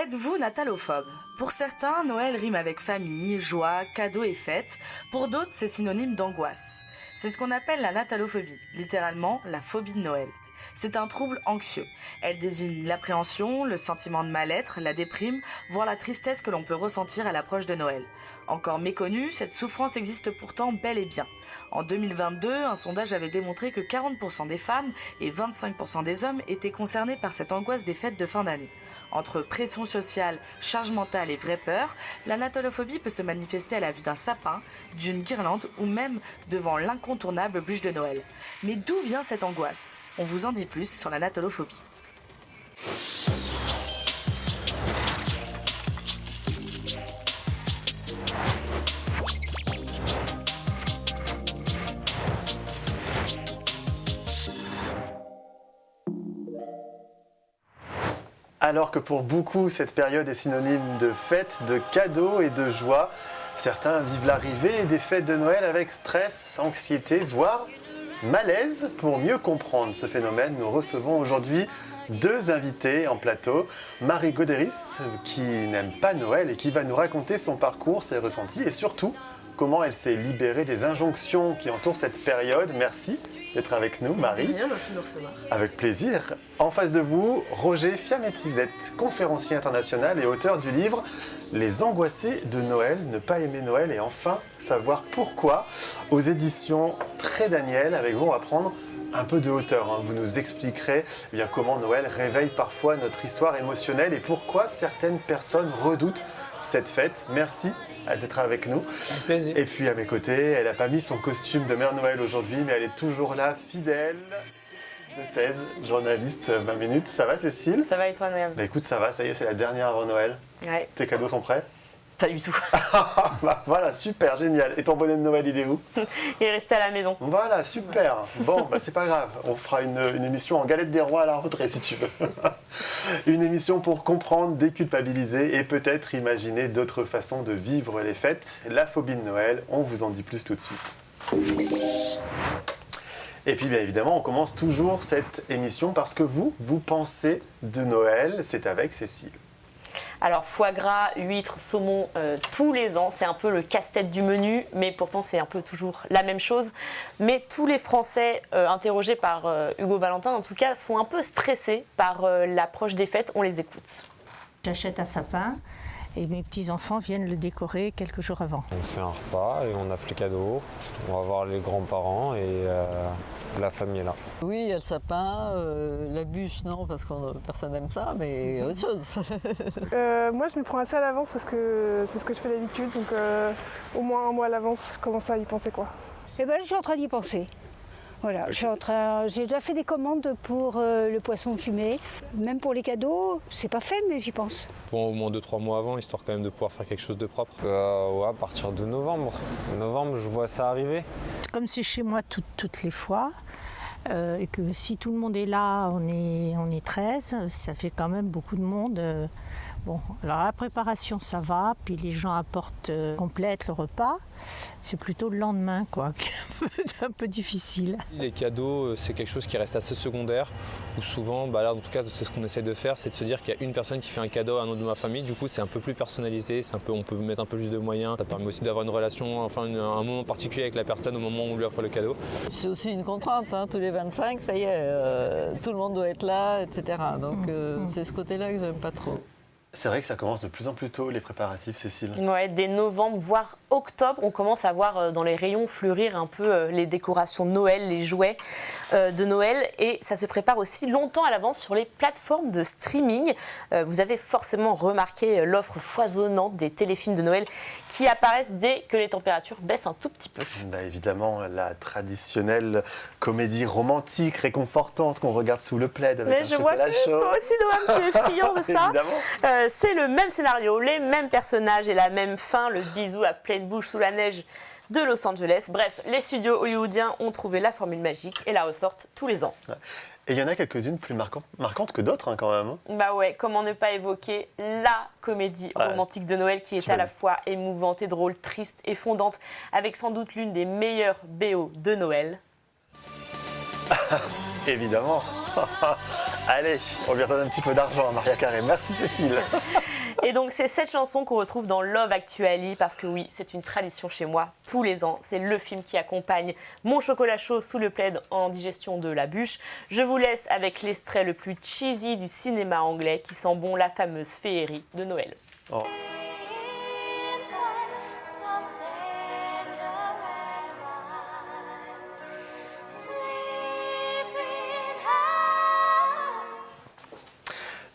Êtes-vous natalophobe? Pour certains, Noël rime avec famille, joie, cadeaux et fêtes. Pour d'autres, c'est synonyme d'angoisse. C'est ce qu'on appelle la natalophobie, littéralement la phobie de Noël. C'est un trouble anxieux. Elle désigne l'appréhension, le sentiment de mal-être, la déprime, voire la tristesse que l'on peut ressentir à l'approche de Noël. Encore méconnue, cette souffrance existe pourtant bel et bien. En 2022, un sondage avait démontré que 40% des femmes et 25% des hommes étaient concernés par cette angoisse des fêtes de fin d'année. Entre pression sociale, charge mentale et vraie peur, la natalophobie peut se manifester à la vue d'un sapin, d'une guirlande ou même devant l'incontournable bûche de Noël. Mais d'où vient cette angoisse? On vous en dit plus sur la natalophobie. Alors que pour beaucoup, cette période est synonyme de fête, de cadeaux et de joie, certains vivent l'arrivée des fêtes de Noël avec stress, anxiété, voire malaise. Pour mieux comprendre ce phénomène, nous recevons aujourd'hui deux invités en plateau. Marie Goderis, qui n'aime pas Noël et qui va nous raconter son parcours, ses ressentis et surtout comment elle s'est libérée des injonctions qui entourent cette période. Merci d'être avec nous, Marie. Merci de nous recevoir. Avec plaisir. En face de vous, Roger Fiametti. Vous êtes conférencier international et auteur du livre « Les angoissés de Noël, ne pas aimer Noël et enfin savoir pourquoi » aux éditions Très Daniel. Avec vous, on va prendre un peu de hauteur. Vous nous expliquerez bien comment Noël réveille parfois notre histoire émotionnelle et pourquoi certaines personnes redoutent cette fête. Merci d'être avec nous. Un plaisir. Et puis à mes côtés, elle n'a pas mis son costume de Mère Noël aujourd'hui, mais elle est toujours là, fidèle. De 16, journaliste 20 minutes. Ça va, Cécile? Ça va et toi, Noël? Bah écoute, ça va, ça y est, c'est la dernière avant Noël. Ouais. Tes cadeaux sont prêts? Pas du tout. Bah, voilà, super, génial. Et ton bonnet de Noël, il est où? Il est resté à la maison. Voilà, super. Bon, bah c'est pas grave. On fera une émission en galette des rois à la rentrée, si tu veux. Une émission pour comprendre, déculpabiliser et peut-être imaginer d'autres façons de vivre les fêtes. La phobie de Noël, on vous en dit plus tout de suite. Et puis bien évidemment, on commence toujours cette émission parce que vous pensez de Noël, c'est avec Cécile. Alors, foie gras, huîtres, saumon, tous les ans, c'est un peu le casse-tête du menu, mais pourtant c'est un peu toujours la même chose. Mais tous les Français interrogés par Hugo Valentin, en tout cas, sont un peu stressés par l'approche des fêtes. On les écoute. J'achète un sapin et mes petits-enfants viennent le décorer quelques jours avant. On fait un repas et on offre les cadeaux. On va voir les grands-parents et la famille est là. Oui, il y a le sapin, la bûche, non, parce que personne n'aime ça, mais autre chose. Moi, je m'y prends assez à l'avance parce que c'est ce que je fais d'habitude, donc au moins un mois à l'avance, je commence à y penser, quoi. Eh ben, je suis en train d'y penser. Voilà, j'ai déjà fait des commandes pour le poisson fumé. Même pour les cadeaux, c'est pas fait, mais j'y pense. Au moins 2-3 mois avant, histoire quand même de pouvoir faire quelque chose de propre. Ouais, à partir de novembre. Novembre, je vois ça arriver. Comme c'est chez moi toutes les fois, et que si tout le monde est là, on est 13, ça fait quand même beaucoup de monde. Bon, alors la préparation ça va, puis les gens apportent complètent le repas. C'est plutôt le lendemain quoi, qui est un peu difficile. Les cadeaux, c'est quelque chose qui reste assez secondaire, où souvent, là en tout cas c'est ce qu'on essaie de faire, c'est de se dire qu'il y a une personne qui fait un cadeau à un autre de ma famille, du coup c'est un peu plus personnalisé, on peut mettre un peu plus de moyens, ça permet aussi d'avoir une relation, enfin un moment particulier avec la personne au moment où on lui offre le cadeau. C'est aussi une contrainte, tous les 25, ça y est, tout le monde doit être là, etc. Donc c'est ce côté-là que j'aime pas trop. C'est vrai que ça commence de plus en plus tôt, les préparatifs, Cécile. Ouais, dès novembre, voire octobre, on commence à voir dans les rayons fleurir un peu les décorations de Noël, les jouets de Noël. Et ça se prépare aussi longtemps à l'avance sur les plateformes de streaming. Vous avez forcément remarqué l'offre foisonnante des téléfilms de Noël qui apparaissent dès que les températures baissent un tout petit peu. Évidemment, la traditionnelle comédie romantique, réconfortante qu'on regarde sous le plaid avec un chocolat chaud. Mais je vois que toi aussi, Noam, tu es friand de ça. Évidemment. C'est le même scénario, les mêmes personnages et la même fin, le bisou à pleine bouche sous la neige de Los Angeles. Bref, les studios hollywoodiens ont trouvé la formule magique et la ressortent tous les ans. Et il y en a quelques-unes plus marquantes que d'autres quand même. Bah ouais, comment ne pas évoquer la comédie romantique de Noël qui est à la fois émouvante et drôle, triste et fondante, avec sans doute l'une des meilleures BO de Noël. Évidemment. Allez, on lui redonne un petit peu d'argent à Maria Carré. Merci Cécile. Et donc c'est cette chanson qu'on retrouve dans Love Actually, parce que oui, c'est une tradition chez moi, tous les ans. C'est le film qui accompagne mon chocolat chaud sous le plaid en digestion de la bûche. Je vous laisse avec l'extrait le plus cheesy du cinéma anglais qui sent bon la fameuse féerie de Noël. Oh.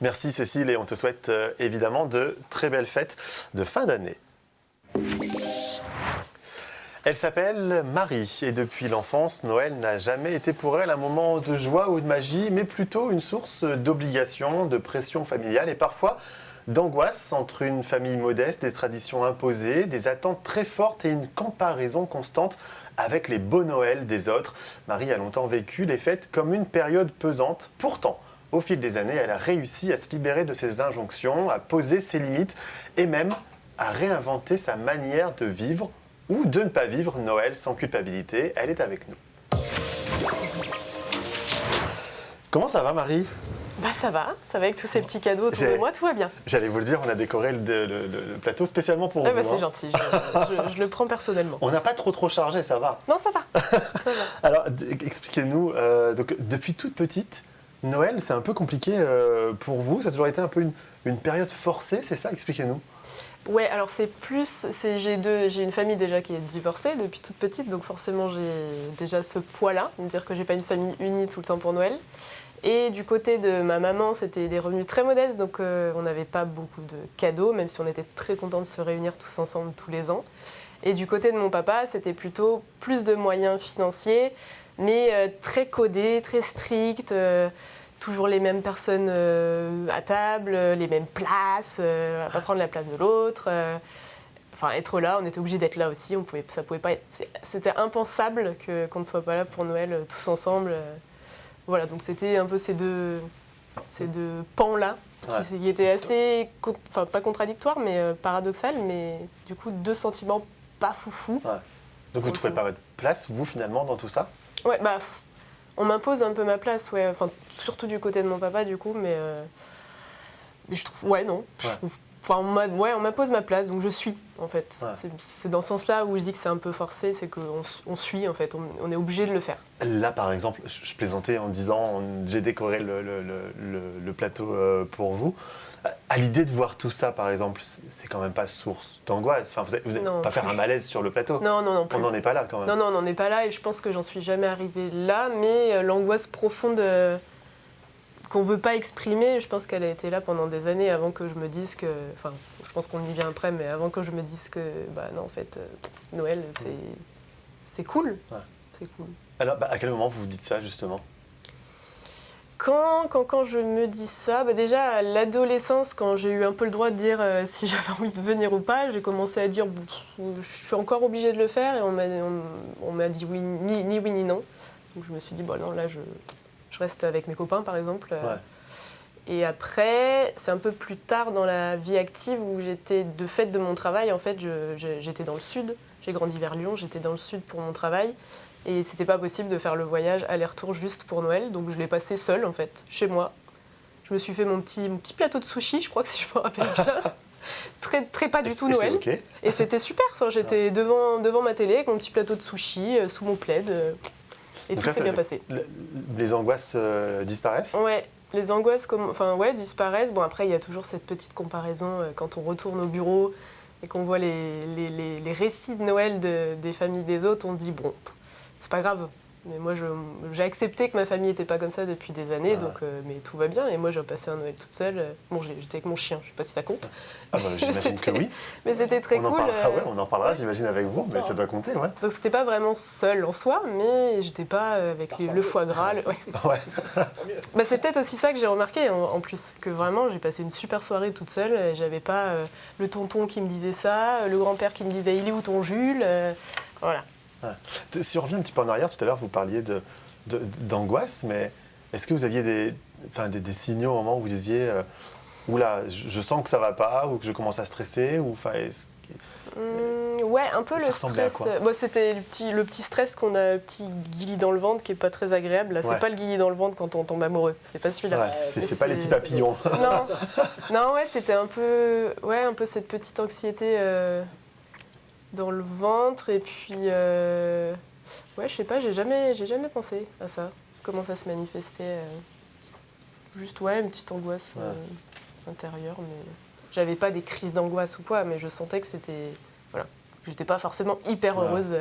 Merci Cécile et on te souhaite évidemment de très belles fêtes de fin d'année. Elle s'appelle Marie et depuis l'enfance, Noël n'a jamais été pour elle un moment de joie ou de magie, mais plutôt une source d'obligation, de pression familiale et parfois d'angoisse entre une famille modeste, des traditions imposées, des attentes très fortes et une comparaison constante avec les beaux Noëls des autres. Marie a longtemps vécu les fêtes comme une période pesante. Pourtant, au fil des années, elle a réussi à se libérer de ses injonctions, à poser ses limites et même à réinventer sa manière de vivre ou de ne pas vivre Noël sans culpabilité. Elle est avec nous. Comment ça va, Marie ? Bah ça va avec tous ces petits cadeaux autour de moi, tout va bien. J'allais vous le dire, on a décoré le plateau spécialement pour vous. Bah c'est gentil, je le prends personnellement. On n'a pas trop chargé, ça va ? Non, ça va. Ça va. Alors, expliquez-nous, donc, depuis toute petite, Noël, c'est un peu compliqué pour vous. Ça a toujours été un peu une période forcée, c'est ça ? Expliquez-nous. Ouais, alors j'ai une famille déjà qui est divorcée depuis toute petite, donc forcément j'ai déjà ce poids-là, de dire que j'ai pas une famille unie tout le temps pour Noël. Et du côté de ma maman, c'était des revenus très modestes, donc on n'avait pas beaucoup de cadeaux, même si on était très contents de se réunir tous ensemble tous les ans. Et du côté de mon papa, c'était plutôt plus de moyens financiers, mais très codés, très stricts, toujours les mêmes personnes à table, les mêmes places, on va pas prendre la place de l'autre. Enfin, être là, on était obligés d'être là aussi, ça pouvait pas être, c'était impensable qu'on ne soit pas là pour Noël tous ensemble. Voilà, donc c'était un peu ces deux pans-là qui étaient assez, enfin pas contradictoires, mais paradoxales, mais du coup deux sentiments pas foufou. Ouais. Donc vous ne trouvez pas votre place, vous, finalement, dans tout ça ? Ouais, bah on m'impose un peu ma place, ouais, enfin surtout du côté de mon papa, du coup, mais je trouve, ouais, non, je trouve, enfin on m'impose ma place, donc je suis, en fait. Ouais. C'est dans ce sens-là où je dis que c'est un peu forcé, c'est qu'on suit, en fait, on est obligé de le faire. Là, par exemple, je plaisantais en disant j'ai décoré le plateau pour vous. À l'idée de voir tout ça, par exemple, c'est quand même pas source d'angoisse. Enfin, vous n'allez pas faire un malaise sur le plateau. Non. On n'en est pas là, quand même. Non, on n'en est pas là, et je pense que j'en suis jamais arrivée là, mais l'angoisse profonde qu'on veut pas exprimer, je pense qu'elle a été là pendant des années avant que je me dise que... Enfin, je pense qu'on y vient après, mais avant que je me dise que, bah non, en fait, Noël, c'est cool. Ouais. C'est cool. Alors, à quel moment vous vous dites ça, justement ? Quand je me dis ça, bah déjà à l'adolescence, quand j'ai eu un peu le droit de dire si j'avais envie de venir ou pas, j'ai commencé à dire je suis encore obligée de le faire, et on m'a dit oui, ni oui ni non. Donc je me suis dit bon non, là je reste avec mes copains par exemple. Ouais. Et après, c'est un peu plus tard dans la vie active où j'étais de fait de mon travail, en fait j'étais dans le sud, j'ai grandi vers Lyon, j'étais dans le sud pour mon travail. Et c'était pas possible de faire le voyage aller-retour juste pour Noël, donc je l'ai passé seule en fait, chez moi. Je me suis fait mon petit plateau de sushi, je crois que si je me rappelle bien. très pas du tout Noël. Okay. Et c'était super, enfin, j'étais devant ma télé avec mon petit plateau de sushi, sous mon plaid, et donc tout s'est bien passé. Les angoisses disparaissent ? Ouais, les angoisses disparaissent. Bon, après, il y a toujours cette petite comparaison quand on retourne au bureau et qu'on voit les récits de Noël des familles des autres, on se dit bon... C'est pas grave, mais moi j'ai accepté que ma famille n'était pas comme ça depuis des années, donc, mais tout va bien, et moi j'ai passé un Noël toute seule. Bon, j'étais avec mon chien, je sais pas si ça compte. Ah bah, j'imagine que oui. Mais c'était très cool. On en parlera, j'imagine, avec vous, mais ça doit compter, ouais. Donc c'était pas vraiment seule en soi, mais j'étais pas avec le foie gras. Ouais. Bah, c'est peut-être aussi ça que j'ai remarqué en plus, que vraiment j'ai passé une super soirée toute seule, et j'avais pas le tonton qui me disait ça, le grand-père qui me disait il est où ton Jules, voilà. Ouais. Si on revient un petit peu en arrière, tout à l'heure vous parliez d'angoisse, mais est-ce que vous aviez des signaux au moment où vous disiez oula, je sens que ça va pas, ou que je commence à stresser, ou Ouais, un peu Ça le ressemblait à stress. quoi Bon, c'était le petit stress qu'on a, le petit guillis dans le ventre qui est pas très agréable. Là, Ouais. c'est pas le guillis dans le ventre quand on tombe amoureux. C'est pas celui-là. Ouais, c'est pas les petits papillons. Non, non, ouais, c'était un peu cette petite anxiété dans le ventre. Et puis, ouais, je sais pas, j'ai jamais pensé à ça. Comment ça se manifestait. Juste, ouais, une petite angoisse intérieure. Mais j'avais pas des crises d'angoisse ou quoi, mais je sentais que c'était. Voilà. J'étais pas forcément hyper heureuse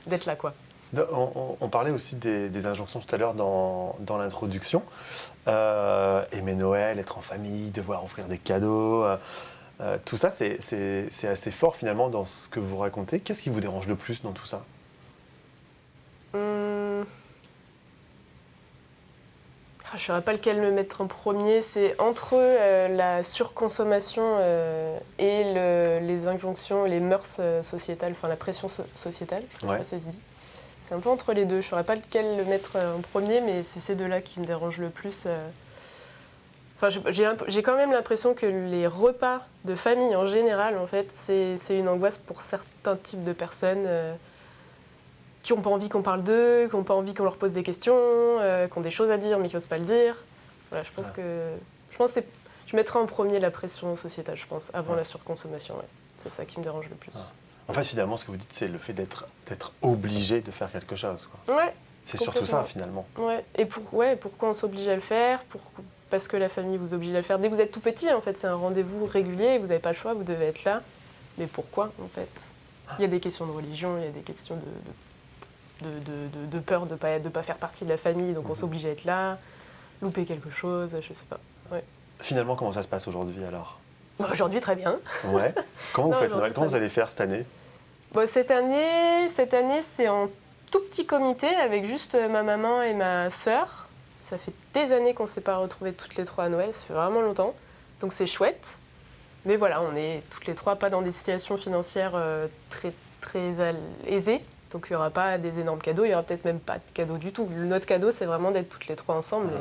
d'être là, quoi. On parlait aussi des injonctions tout à l'heure dans l'introduction. Aimer Noël, être en famille, devoir offrir des cadeaux. Tout ça, c'est assez fort finalement dans ce que vous racontez. Qu'est-ce qui vous dérange le plus dans tout ça ? Je ne saurais pas lequel me mettre en premier. C'est entre la surconsommation et les injonctions, les mœurs sociétales, enfin la pression sociétale, je crois que ça se dit. C'est un peu entre les deux. Je ne saurais pas lequel le mettre en premier, mais c'est ces deux-là qui me dérangent le plus. Enfin, j'ai quand même l'impression que les repas de famille en général, en fait, c'est une angoisse pour certains types de personnes qui n'ont pas envie qu'on parle d'eux, qui n'ont pas envie qu'on leur pose des questions, qui ont des choses à dire mais qui n'osent pas le dire. Voilà, je pense que je mettrais en premier la pression sociétale, je pense, avant la surconsommation. Ouais. C'est ça qui me dérange le plus. En fait, finalement, ce que vous dites, c'est le fait d'être obligé de faire quelque chose, quoi. Ouais. C'est surtout ça, finalement. Ouais. Et pourquoi on s'oblige à le faire ? Parce que la famille vous oblige à le faire. Dès que vous êtes tout petit, en fait, c'est un rendez-vous régulier, vous n'avez pas le choix, vous devez être là. Mais pourquoi, en fait ? Il y a des questions de religion, il y a des questions de peur de pas faire partie de la famille, donc on s'oblige à être là, louper quelque chose, je sais pas. Ouais. Finalement, comment ça se passe aujourd'hui alors ? Aujourd'hui, très bien. Ouais. Comment vous faites Noël ? Comment vous allez faire cette année ? Bon, cette année, c'est en tout petit comité avec juste ma maman et ma sœur. Ça fait des années qu'on ne s'est pas retrouvées toutes les trois à Noël, ça fait vraiment longtemps. Donc c'est chouette. Mais voilà, on est toutes les trois pas dans des situations financières très, très aisées. Donc il n'y aura pas des énormes cadeaux, il n'y aura peut-être même pas de cadeaux du tout. Notre cadeau, c'est vraiment d'être toutes les trois ensemble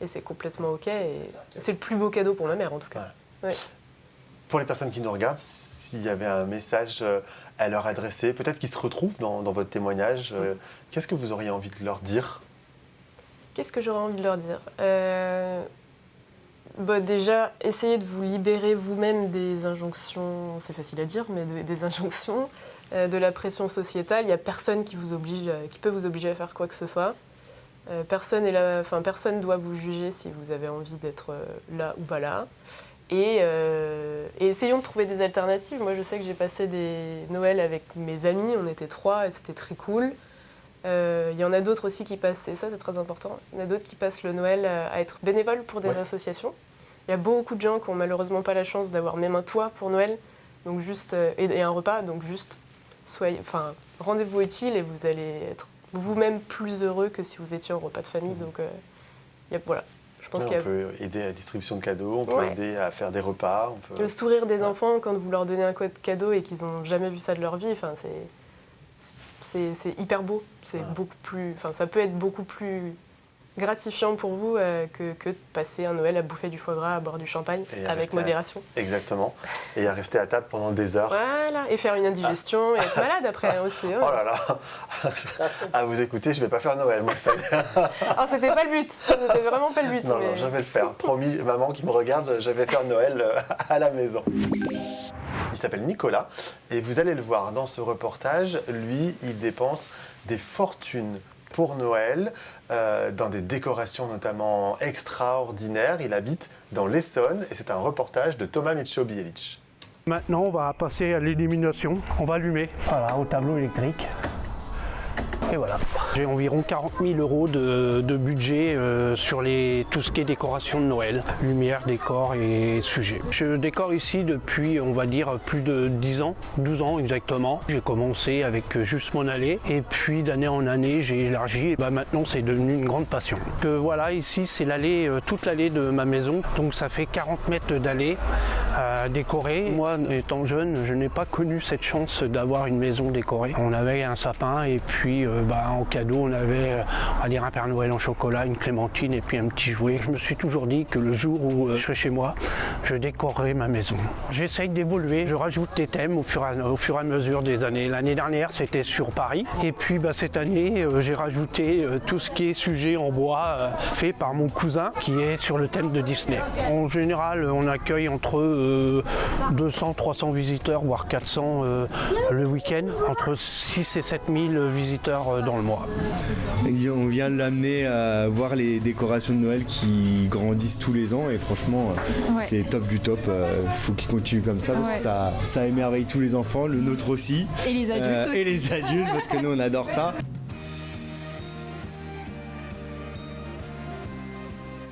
et c'est complètement OK. Et c'est le plus beau cadeau pour ma mère, en tout cas. Ouais. Pour les personnes qui nous regardent, s'il y avait un message à leur adresser, peut-être qu'ils se retrouvent dans votre témoignage, qu'est-ce que vous auriez envie de leur dire ? Qu'est-ce que j'aurais envie de leur dire ? Déjà, essayez de vous libérer vous-même des injonctions, c'est facile à dire, mais des injonctions, de la pression sociétale. Il n'y a personne qui peut vous obliger à faire quoi que ce soit. Personne ne doit vous juger si vous avez envie d'être là ou pas là. Et essayons de trouver des alternatives. Moi, je sais que j'ai passé des Noëls avec mes amis, on était 3 et c'était très cool. Il y en a d'autres aussi qui passent, et ça c'est très important, il y en a d'autres qui passent le Noël à être bénévoles pour des associations. Il y a beaucoup de gens qui n'ont malheureusement pas la chance d'avoir même un toit pour Noël donc juste, et un repas, donc juste rendez-vous utile et vous allez être vous-même plus heureux que si vous étiez en repas de famille. Donc voilà. Je pense on peut aider à la distribution de cadeaux, on peut aider à faire des repas. Le sourire des enfants quand vous leur donnez un cadeau et qu'ils n'ont jamais vu ça de leur vie, c'est hyper beau. C'est beaucoup plus, ça peut être beaucoup plus gratifiant pour vous que de passer un Noël à bouffer du foie gras, à boire du champagne avec modération. Exactement. Et à rester à table pendant des heures. Voilà. Et faire une indigestion et être malade après aussi. Oh là là. À vous écouter, je ne vais pas faire Noël moi cette année. Alors c'était pas le but. C'était vraiment pas le but. Non, je vais le faire. Promis, maman qui me regarde, je vais faire Noël à la maison. Il s'appelle Nicolas et vous allez le voir dans ce reportage. Lui, il dépense des fortunes pour Noël, dans des décorations notamment extraordinaires. Il habite dans l'Essonne et c'est un reportage de Thomas Micho-Bielic. Maintenant, on va passer à l'illumination. On va allumer. Voilà, au tableau électrique. Et voilà. J'ai environ 40 000 € de budget sur tout ce qui est décoration de Noël, lumière, décor et sujet. Je décore ici depuis, on va dire, plus de 10 ans, 12 ans exactement. J'ai commencé avec juste mon allée et puis d'année en année, j'ai élargi. Et maintenant, c'est devenu une grande passion. Voilà, ici, c'est l'allée, toute l'allée de ma maison. Donc ça fait 40 mètres d'allée décorée. Moi, étant jeune, je n'ai pas connu cette chance d'avoir une maison décorée. On avait un sapin et puis en cadeau, on avait un Père Noël en chocolat, une clémentine et puis un petit jouet. Je me suis toujours dit que le jour où je serai chez moi, je décorerai ma maison. J'essaye d'évoluer, je rajoute des thèmes au fur et à mesure des années. L'année dernière, c'était sur Paris. Et puis cette année, j'ai rajouté tout ce qui est sujet en bois fait par mon cousin qui est sur le thème de Disney. En général, on accueille entre 200, 300 visiteurs, voire 400 le week-end, entre 6 et 7 000 visiteurs dans le mois. On vient de l'amener à voir les décorations de Noël qui grandissent tous les ans et franchement, c'est top du top. Faut qu'il continue comme ça parce que ça émerveille tous les enfants, le nôtre aussi. Et les adultes aussi. Et les adultes parce que nous on adore ça.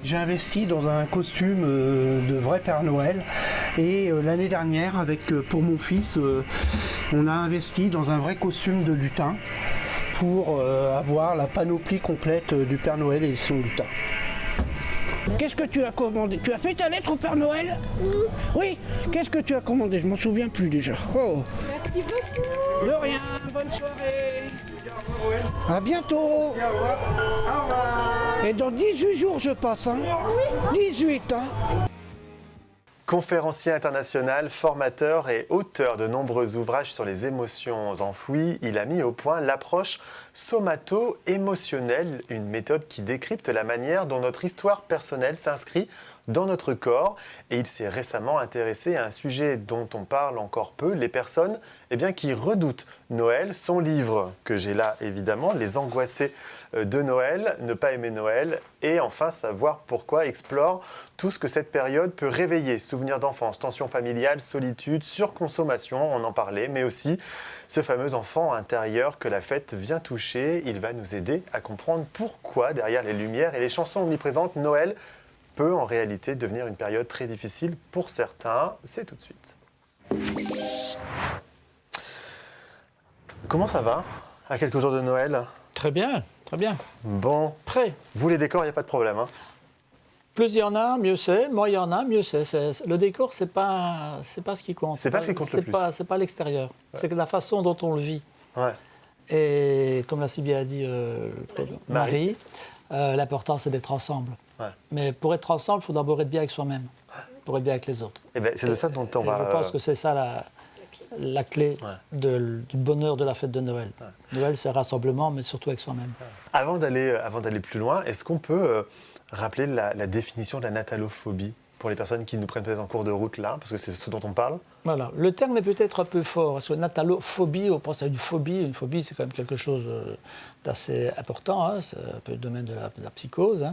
J'ai investi dans un costume de vrai Père Noël et l'année dernière, pour mon fils, on a investi dans un vrai costume de lutin pour avoir la panoplie complète du Père Noël et son lutin. Qu'est-ce que tu as commandé? Tu as fait ta lettre au Père Noël? Oui. Qu'est-ce que tu as commandé? Je m'en souviens plus déjà. Oh. Merci beaucoup. De rien, bonne soirée. À bientôt. Au revoir. Et dans 18 jours je passe, hein. 18, hein. Conférencier international, formateur et auteur de nombreux ouvrages sur les émotions enfouies, il a mis au point l'approche somato-émotionnelle, une méthode qui décrypte la manière dont notre histoire personnelle s'inscrit dans notre corps. Et il s'est récemment intéressé à un sujet dont on parle encore peu, les personnes qui redoutent Noël. Son livre, que j'ai là évidemment, Les angoissés de Noël, ne pas aimer Noël, et enfin savoir pourquoi, explore tout ce que cette période peut réveiller. Souvenirs d'enfance, tensions familiales, solitude, surconsommation, on en parlait, mais aussi ce fameux enfant intérieur que la fête vient toucher. Il va nous aider à comprendre pourquoi, derrière les lumières et les chansons omniprésentes, Noël peut en réalité devenir une période très difficile pour certains. C'est tout de suite. Comment ça va à quelques jours de Noël? Très bien, très bien. Bon. Prêt. Vous, les décors, il n'y a pas de problème, hein? Plus il y en a, mieux c'est. Moins il y en a, mieux c'est. Le décor, c'est pas ce qui compte. C'est pas ce qui compte le plus. C'est pas l'extérieur. Ouais. C'est la façon dont on le vit. Ouais. Et comme l'a si bien dit Marie, l'important, c'est d'être ensemble. Ouais. Mais pour être ensemble, il faut d'abord être bien avec soi-même, pour être bien avec les autres. Et c'est de ça dont on va... Je pense que c'est ça la clé du bonheur de la fête de Noël. Ouais. Noël, c'est un rassemblement, mais surtout avec soi-même. Ouais. Avant d'aller plus loin, est-ce qu'on peut rappeler la définition de la natalophobie pour les personnes qui nous prennent peut-être en cours de route là, parce que c'est ce dont on parle? Voilà, le terme est peut-être un peu fort, parce que natalophobie, on pense à une phobie. Une phobie, c'est quand même quelque chose d'assez important, hein, c'est un peu le domaine de la psychose. Hein.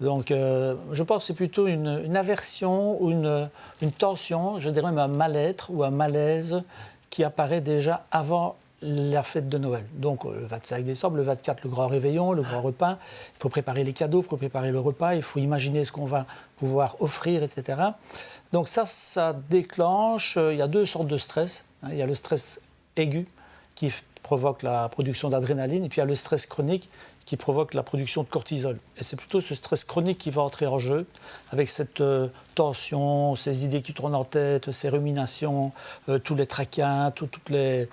Donc, je pense que c'est plutôt une aversion ou une tension, je dirais même un mal-être ou un malaise qui apparaît déjà avant la fête de Noël. Donc, le 25 décembre, le 24, le grand réveillon, le grand repas. Il faut préparer les cadeaux, il faut préparer le repas, il faut imaginer ce qu'on va pouvoir offrir, etc. Donc ça déclenche... il y a deux sortes de stress. Hein. Il y a le stress aigu qui provoque la production d'adrénaline, et puis il y a le stress chronique qui provoque la production de cortisol. Et c'est plutôt ce stress chronique qui va entrer en jeu, avec cette tension, ces idées qui tournent en tête, ces ruminations, tous les traquins, toutes les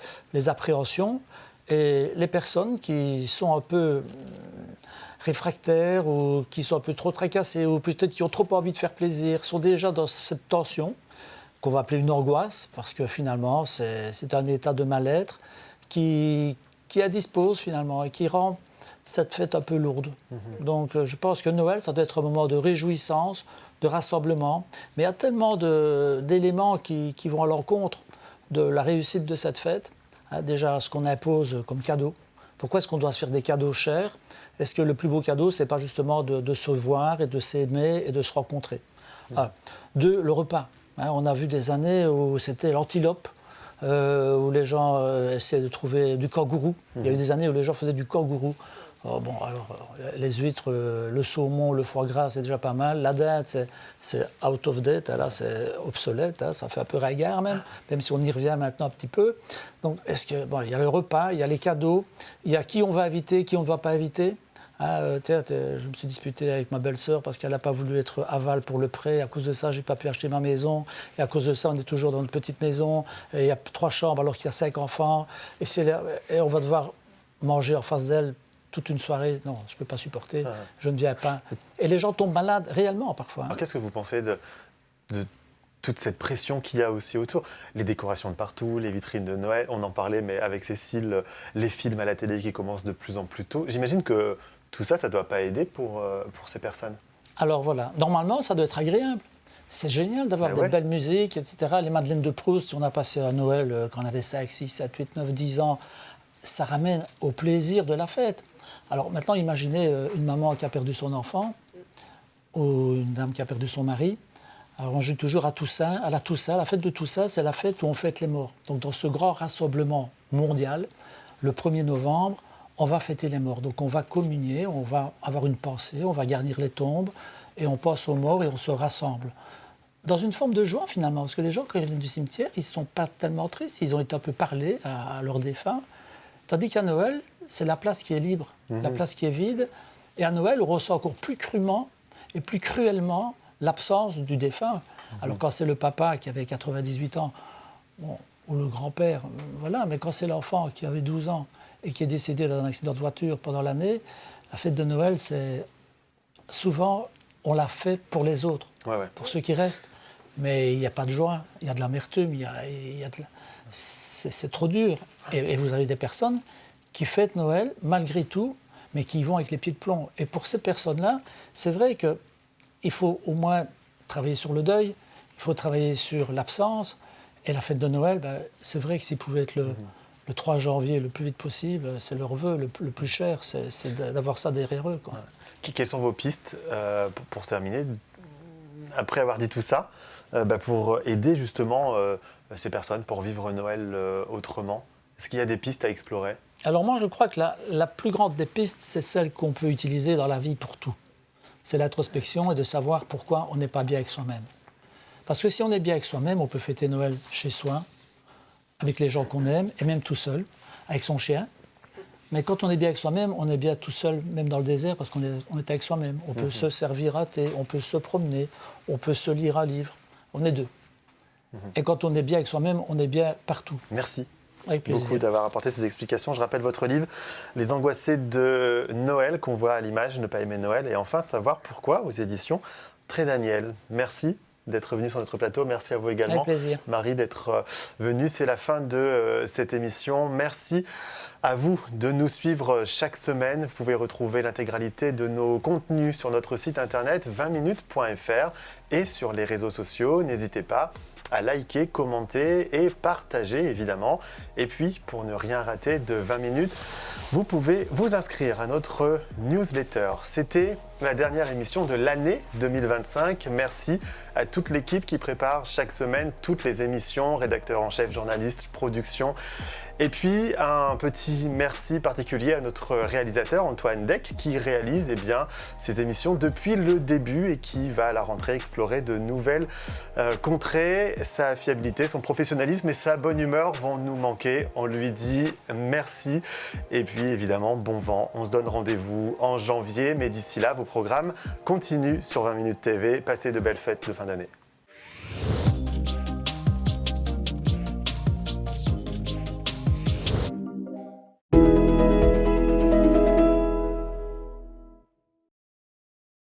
appréhensions. Et les personnes qui sont un peu réfractaires ou qui sont un peu trop tracassées ou peut-être qui ont trop envie de faire plaisir, sont déjà dans cette tension qu'on va appeler une angoisse, parce que finalement, c'est un état de mal-être qui indispose finalement et qui rend cette fête un peu lourde. Donc je pense que Noël, ça doit être un moment de réjouissance, de rassemblement, mais il y a tellement d'éléments qui vont à l'encontre de la réussite de cette fête. Hein, déjà, ce qu'on impose comme cadeau. Pourquoi est-ce qu'on doit se faire des cadeaux chers? Est-ce que le plus beau cadeau, c'est pas justement de se voir et de s'aimer et de se rencontrer? Deux, le repas. Hein, on a vu des années où c'était l'antilope, où les gens essaient de trouver du kangourou. Il y a eu des années où les gens faisaient du kangourou. Bon, alors, les huîtres, le saumon, le foie gras, c'est déjà pas mal. La dinde, c'est out of date, là, c'est obsolète, hein, ça fait un peu ringard même si on y revient maintenant un petit peu. Donc, il y a le repas, il y a les cadeaux, il y a qui on va inviter, qui on ne va pas inviter. Je me suis disputé avec ma belle-sœur parce qu'elle n'a pas voulu être aval pour le prêt. À cause de ça, je n'ai pas pu acheter ma maison. Et à cause de ça, on est toujours dans une petite maison. Et il y a 3 chambres alors qu'il y a 5 enfants. Et on va devoir manger en face d'elle toute une soirée. Non, je ne peux pas supporter. Je ne viens pas. Et les gens tombent malades réellement parfois. Alors qu'est-ce que vous pensez de toute cette pression qu'il y a aussi autour? Les décorations de partout, les vitrines de Noël, on en parlait, mais avec Cécile, les films à la télé qui commencent de plus en plus tôt. J'imagine que tout ça, ça ne doit pas aider pour ces personnes. Alors voilà, normalement, ça doit être agréable. C'est génial d'avoir des belles musiques, etc. Les Madeleines de Proust, on a passé à Noël quand on avait 5, 6, 7, 8, 9, 10 ans. Ça ramène au plaisir de la fête. Alors maintenant, imaginez une maman qui a perdu son enfant ou une dame qui a perdu son mari. Alors on joue toujours à Toussaint. À la Toussaint, la fête de Toussaint, c'est la fête où on fête les morts. Donc dans ce grand rassemblement mondial, le 1er novembre, on va fêter les morts. Donc on va communier, on va avoir une pensée, on va garnir les tombes et on pense aux morts et on se rassemble. Dans une forme de joie finalement, parce que les gens quand ils viennent du cimetière, ils ne sont pas tellement tristes, ils ont été un peu parlé à leurs défunts. Tandis qu'à Noël, c'est la place qui est libre, la place qui est vide. Et à Noël, on ressent encore plus crûment et plus cruellement l'absence du défunt. Alors quand c'est le papa qui avait 98 ans, bon, ou le grand-père, voilà, mais quand c'est l'enfant qui avait 12 ans et qui est décédé dans un accident de voiture pendant l'année, la fête de Noël, c'est souvent, on l'a fait pour les autres, pour ceux qui restent. Mais il n'y a pas de joie, il y a de l'amertume, c'est trop dur. Et vous avez des personnes qui fêtent Noël malgré tout, mais qui y vont avec les pieds de plomb. Et pour ces personnes-là, c'est vrai qu'il faut au moins travailler sur le deuil, il faut travailler sur l'absence. Et la fête de Noël, c'est vrai que s'il pouvait être le 3 janvier le plus vite possible, c'est leur vœu le plus cher, c'est d'avoir ça derrière eux, quoi. Quelles sont vos pistes pour terminer, après avoir dit tout ça, pour aider justement ces personnes, pour vivre Noël autrement? Est-ce qu'il y a des pistes à explorer? Alors moi, je crois que la plus grande des pistes, c'est celle qu'on peut utiliser dans la vie pour tout. C'est l'introspection et de savoir pourquoi on n'est pas bien avec soi-même. Parce que si on est bien avec soi-même, on peut fêter Noël chez soi, avec les gens qu'on aime, et même tout seul, avec son chien. Mais quand on est bien avec soi-même, on est bien tout seul, même dans le désert, parce qu'on est avec soi-même. On peut se servir un thé, on peut se promener, on peut se lire un livre. On est deux. Et quand on est bien avec soi-même, on est bien partout. Merci. Avec plaisir. Beaucoup d'avoir apporté ces explications. Je rappelle votre livre, Les Angoissés de Noël, qu'on voit à l'image, Ne pas aimer Noël. Et enfin, savoir pourquoi, aux éditions Très Daniel. Merci d'être venu sur notre plateau. Merci à vous également, avec plaisir. Marie, d'être venue. C'est la fin de cette émission. Merci à vous de nous suivre chaque semaine. Vous pouvez retrouver l'intégralité de nos contenus sur notre site internet 20minutes.fr et sur les réseaux sociaux. N'hésitez pas à liker, commenter et partager évidemment. Et puis, pour ne rien rater de 20 minutes, vous pouvez vous inscrire à notre newsletter. C'était la dernière émission de l'année 2025. Merci à toute l'équipe qui prépare chaque semaine toutes les émissions, rédacteurs en chef, journalistes, production. Et puis, un petit merci particulier à notre réalisateur Antoine Deck qui réalise ces émissions depuis le début et qui va à la rentrée explorer de nouvelles contrées. Sa fiabilité, son professionnalisme et sa bonne humeur vont nous manquer. On lui dit merci. Et puis, évidemment, bon vent. On se donne rendez-vous en janvier. Mais d'ici là, vos programmes continuent sur 20 Minutes TV. Passez de belles fêtes de fin d'année.